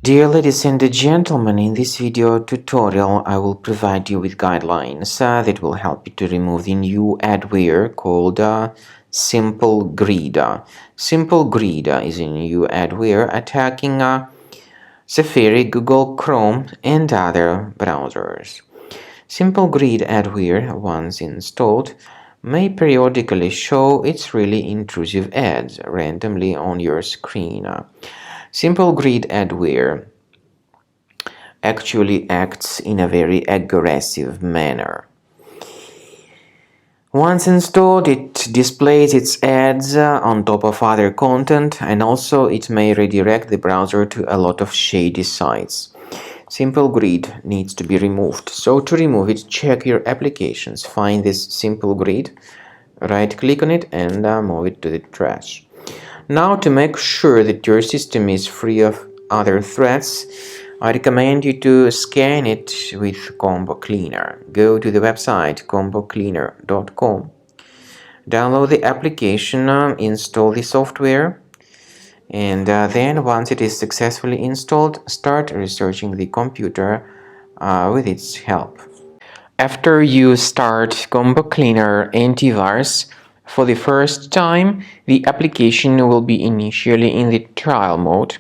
Dear ladies and gentlemen, in this video tutorial I will provide you with guidelines that will help you to remove the new adware called SimpleGrid. SimpleGrid is a new adware attacking Safari, Google Chrome and other browsers. SimpleGrid adware, once installed, may periodically show its really intrusive ads randomly on your screen. SimpleGrid adware actually acts in a very aggressive manner. Once installed, it displays its ads on top of other content, and also it may redirect the browser to a lot of shady sites. SimpleGrid needs to be removed. So to remove it, check your applications, find this SimpleGrid, right-click on it and move it to the trash. Now, to make sure that your system is free of other threats, I recommend you to scan it with Combo Cleaner. Go to the website combocleaner.com, download the application, install the software, and then once it is successfully installed, start researching the computer with its help. After you start Combo Cleaner antivirus for the first time, the application will be initially in the trial mode,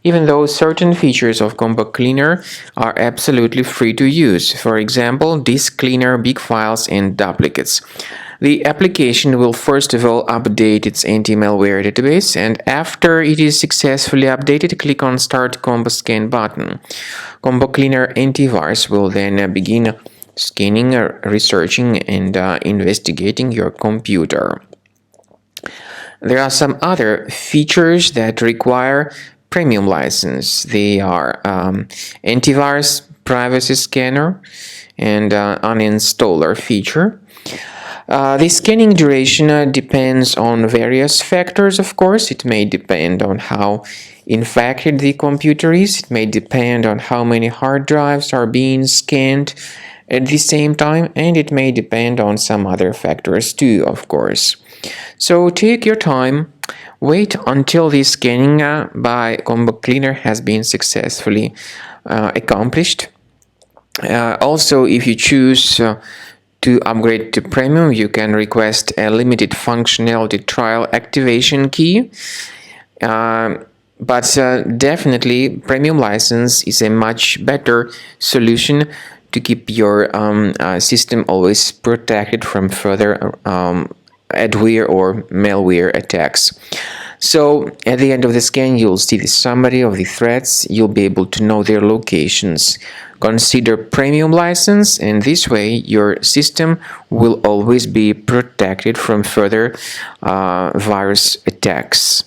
even though certain features of Combo Cleaner are absolutely free to use. For example, disk cleaner, big files and duplicates. The application will first of all update its anti-malware database, and after it is successfully updated, click on Start Combo Scan button. Combo Cleaner antivirus will then begin scanning, researching and investigating your computer. There are some other features that require premium license. They are antivirus, privacy scanner, and uninstaller feature. The scanning duration depends on various factors, of course. It may depend on how infected the computer is. It may depend on how many hard drives are being scanned at the same time, and it may depend on some other factors too, of course. So take your time, wait until the scanning by Combo Cleaner has been successfully accomplished. Also, if you choose to upgrade to premium, you can request a limited functionality trial activation key. But definitely premium license is a much better solution to keep your system always protected from further adware or malware attacks. So at the end of the scan, you'll see the summary of the threats. You'll be able to know their locations. Consider premium license, and this way your system will always be protected from further virus attacks.